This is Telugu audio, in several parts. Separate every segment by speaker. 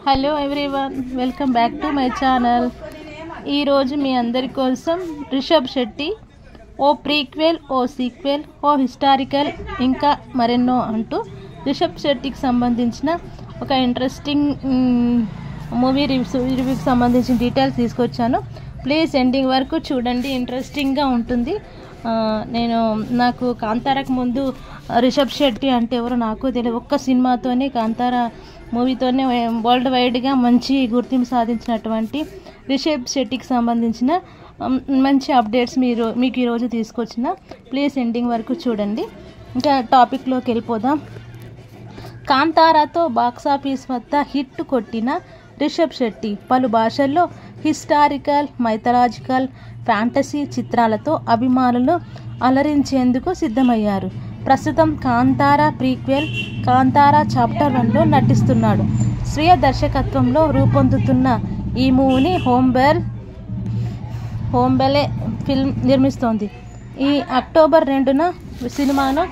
Speaker 1: Hello everyone, welcome back to my channel. ఈరోజు మీ అందరి కోసం రిషబ్ శెట్టి ఓ ప్రీక్వెల్, ఓ సీక్వెల్, ఓ హిస్టారికల్, ఇంకా మరెన్నో అంటూ రిషబ్ శెట్టికి సంబంధించిన ఒక ఇంట్రెస్టింగ్ మూవీ రివ్యూకి సంబంధించిన డీటెయిల్స్ తీసుకొచ్చాను. ప్లీజ్ ఎండింగ్ వరకు చూడండి, ఇంట్రెస్టింగ్గా ఉంటుంది. నాకు కాంతారాకు ముందు రిషబ్ శెట్టి అంటే ఎవరో నాకు తెలియదు. ఒక్క సినిమాతోనే, కాంతారా మూవీతోనే వరల్డ్ వైడ్గా మంచి గుర్తింపు సాధించినటువంటి రిషబ్ శెట్టికి సంబంధించిన మంచి అప్డేట్స్ మీకు ఈరోజు తీసుకొచ్చిన. ప్లీజ్ ఎండింగ్ వరకు చూడండి. ఇంకా టాపిక్లోకి వెళ్ళిపోదాం. కాంతారాతో బాక్సాఫీస్ వద్ద హిట్ కొట్టిన రిషబ్ శెట్టి పలు భాషల్లో హిస్టారికల్, మైథలాజికల్, ఫ్యాంటసీ చిత్రాలతో అభిమానులు అలరించేందుకు సిద్ధమయ్యారు. ప్రస్తుతం కాంతారా ప్రీక్వెల్ కాంతారా చాప్టర్ 1లో నటిస్తున్నాడు. స్వీయ దర్శకత్వంలో రూపొందుతున్న ఈ మూవీని హోంబెలే ఫిల్మ్ నిర్మిస్తోంది. ఈ అక్టోబర్ 2న సినిమాను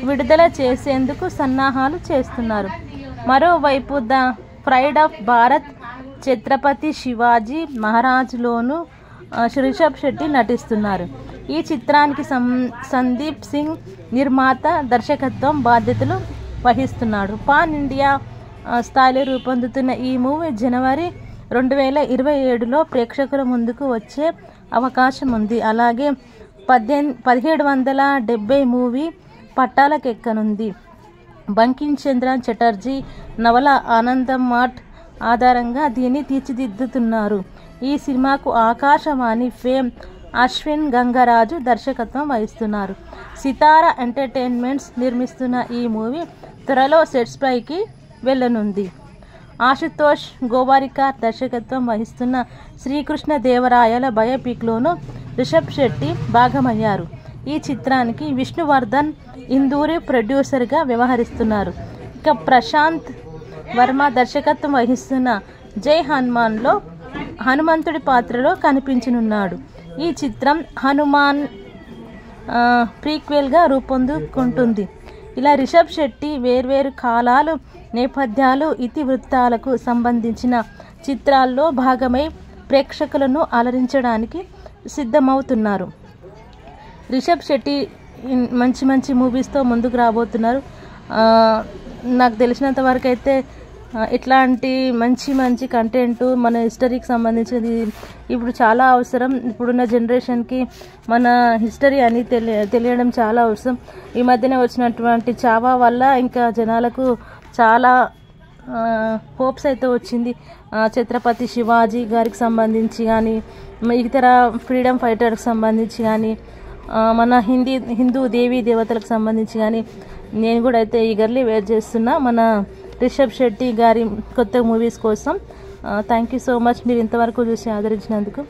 Speaker 1: విడుదల చేసేందుకు సన్నాహాలు చేస్తున్నారు. మరోవైపు the pride of Bharat Chhatrapati Shivaji మహారాజ్లోనూ రిషబ్ శెట్టి నటిస్తున్నారు. ఈ చిత్రానికి సందీప్ సింగ్ నిర్మాత, దర్శకత్వం బాధ్యతలు వహిస్తున్నాడు. పాన్ ఇండియా స్థాయిలో రూపొందుతున్న ఈ మూవీ జనవరి 2027లో ప్రేక్షకుల ముందుకు వచ్చే అవకాశం ఉంది. అలాగే 1770 మూవీ పట్టాలకెక్కనుంది. బంకిం చంద్ర చటర్జీ నవల ఆనందమాట్ ఆధారంగా దీన్ని తీర్చిదిద్దుతున్నారు. ఈ సినిమాకు ఆకాశవాణి ఫేమ్ అశ్విన్ గంగరాజు దర్శకత్వం వహిస్తున్నారు. సితారా ఎంటర్టైన్మెంట్స్ నిర్మిస్తున్న ఈ మూవీ త్వరలో సెట్స్ పైకి వెళ్ళనుంది. ఆశుతోష్ గోవారికర్ దర్శకత్వం వహిస్తున్న శ్రీకృష్ణ దేవరాయల బయోపిక్లోనూ రిషబ్ శెట్టి భాగమయ్యారు. ఈ చిత్రానికి విష్ణువర్ధన్ ఇందూరి ప్రొడ్యూసర్గా వ్యవహరిస్తున్నారు. ఇక ప్రశాంత్ వర్మ దర్శకత్వం వహిస్తున్న జై హనుమాన్లో హనుమంతుడి పాత్రలో కనిపించనున్నాడు. ఈ చిత్రం హనుమాన్ ప్రీక్వెల్గా రూపొందుకుంటుంది. ఇలా రిషబ్ శెట్టి వేర్వేరు కాలాలు, నేపథ్యాలు, ఇతివృత్తాలకు సంబంధించిన చిత్రాల్లో భాగమై ప్రేక్షకులను అలరించడానికి సిద్ధమవుతున్నారు. రిషబ్ శెట్టి మంచి మంచి మూవీస్తో ముందుకు రాబోతున్నారు. నాకు తెలిసినంత వరకు అయితే ఇట్లాంటి మంచి మంచి కంటెంట్ మన హిస్టరీకి సంబంధించినది ఇప్పుడు చాలా అవసరం. ఇప్పుడున్న జనరేషన్కి మన హిస్టరీ అని తెలియడం చాలా అవసరం. ఈ మధ్యనే వచ్చినటువంటి చావా వల్ల ఇంకా జనాలకు చాలా హోప్స్ అయితే వచ్చింది. ఛత్రపతి శివాజీ గారికి సంబంధించి కానీ, ఇతర ఫ్రీడమ్ ఫైటర్కి సంబంధించి కానీ, మన హిందూ దేవీ దేవతలకు సంబంధించి కానీ నేను కూడా అయితే ఈగర్లీ వెయిట్ చేస్తున్నా మన రిషబ్ శెట్టి గారి కొత్త మూవీస్ కోసం. థ్యాంక్ యూ సో మచ్ మీరు ఇంతవరకు చూసి ఆదరించినందుకు.